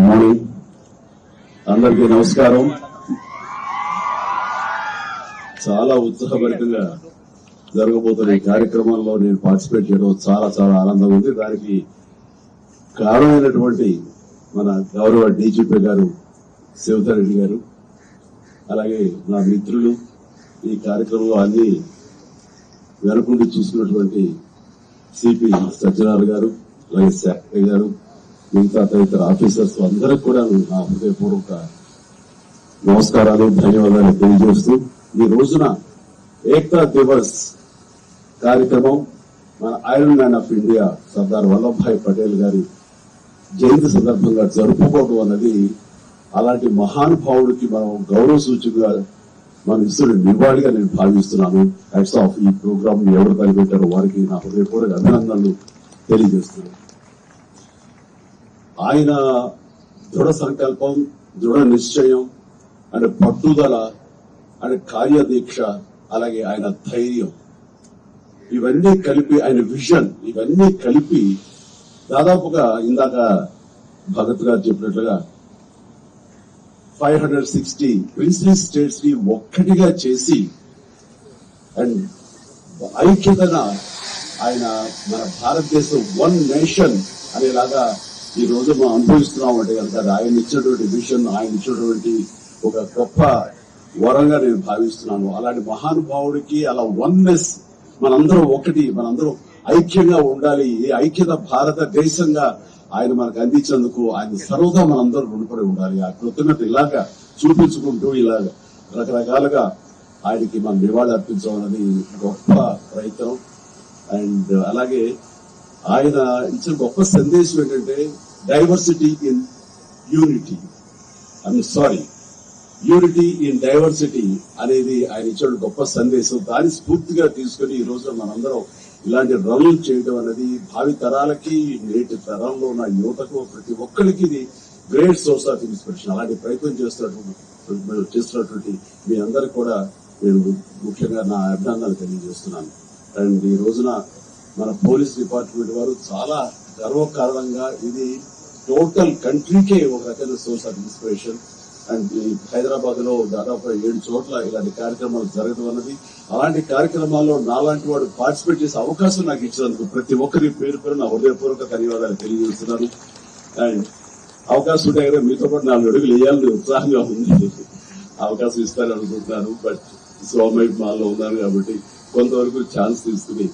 Good morning అందరికీ నమస్కారం. చాలా ఉత్సాహభరితంగా జరగబోతున్న ఈ కార్యక్రమంలో నేను పార్టిసిపేట్ చేయడం చాలా చాలా ఆనందంగా ఉంది. దానికి కారణమైనటువంటి మన గౌరవ డీజీపీ గారు శివధర్ రెడ్డి గారు, అలాగే నా మిత్రులు, ఈ కార్యక్రమంలో అన్ని వెనకుండి చూసుకున్నటువంటి సిపి సజ్జనార్ గారు, అలాగే సెక్రటరీ గారు, మిగతా తదితర ఆఫీసర్స్ అందరికి కూడా నా హృదయపూర్వక నమస్కారాలు, ధన్యవాదాలు తెలియజేస్తూ ఈ రోజున ఏక్తా దివస్ కార్యక్రమం మన iron man of India Sardar Vallabhbhai Patel గారి జయంతి సందర్భంగా జరుపుకోవడం అన్నది అలాంటి మహానుభావుడికి మనం గౌరవ సూచనగా మనం ఇస్తున్న నివాళిగా నేను భావిస్తున్నాను. Hats off. ఈ ప్రోగ్రామ్ ఎవరు తలపెట్టారో వారికి నా హృదయపూర్వక అభినందనలు తెలియజేస్తున్నాను. ఆయన దృఢ సంకల్పం, దృఢ నిశ్చయం అంటే పట్టుదల అంటే కార్యదీక్ష, అలాగే ఆయన ధైర్యం, ఇవన్నీ కలిపి ఆయన విజన్, ఇవన్నీ కలిపి దాదాపుగా ఇందాక భగత్ గారు చెప్పినట్లుగా 560 ప్రిన్స్లీ స్టేట్స్ ని ఒక్కటిగా చేసి అండ్ ఐక్యతన ఆయన మన భారతదేశం వన్ నేషన్ అనేలాగా ఈ రోజు మనం అనుభవిస్తున్నాం అంటే కనుక ఆయన ఇచ్చినటువంటి విజన్, ఆయన ఇచ్చినటువంటి ఒక గొప్ప వరంగా నేను భావిస్తున్నాను. అలాంటి మహానుభావుడికి అలా వన్నెస్, మనందరం ఒకటి, మనందరం ఐక్యంగా ఉండాలి, ఈ ఐక్యత భారతదేశంగా ఆయన మనకు అందించేందుకు ఆయన సర్వదా మనందరం రుణపడి ఉండాలి. ఆ కృతజ్ఞత ఇలాగా చూపించుకుంటూ ఇలాగ రకరకాలుగా ఆయనకి మనం నివాళి అర్పించాలన్నది గొప్ప ప్రయత్నం. అండ్ అలాగే ఆయన ఇచ్చిన గొప్ప సందేశం ఏంటంటే diversity in unity, unity in diversity అనేది ఆయన ఇచ్చిన గొప్ప సందేశం. దాన్ని స్ఫూర్తిగా తీసుకుని ఈ రోజున మనందరం ఇలాంటి రన్లు చేయడం అనేది భావి తరాలకి, నేటి తరంలో ఉన్న యువతకు, ప్రతి ఒక్కరికి ఇది గ్రేట్ సోర్స్ ఆఫ్ ఇన్స్పిరేషన్. అలాంటి ప్రయత్నం చేస్తున్నటువంటి మీ అందరికి కూడా నేను ముఖ్యంగా నా అభినందనలు తెలియజేస్తున్నాను. అండ్ ఈ రోజున మన పోలీస్ డిపార్ట్మెంట్ వారు చాలా గర్వకారణంగా ఇది టోటల్ కంట్రీకే ఒక రకమైన source of inspiration. And Hyderabad లో దాదాపు 7 చోట్ల ఇలాంటి కార్యక్రమాలు జరగడం అన్నది, అలాంటి కార్యక్రమాల్లో నాలాంటి వాడు పార్టిసిపేట్ చేసే అవకాశం నాకు ఇచ్చినందుకు ప్రతి ఒక్కరి పేరు పేరు నా హృదయపూర్వక ధన్యవాదాలు తెలియజేస్తున్నాను. అండ్ అవకాశం ఉంటే కదా మీతో పాటు 4 అడుగులు వేయాలని ఉత్సాహంగా ఉంది. అవకాశం ఇస్తారని అనుకుంటున్నాను. బట్ సోమయ్య మాల్లో ఉన్నాను కాబట్టి కొంతవరకు ఛాన్స్ తీసుకుని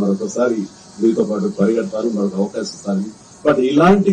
మరొకసారి మీతో పాటు పరిగెడతాను, మరొక అవకాశం ఇస్తాను. బట్ ఇలాంటి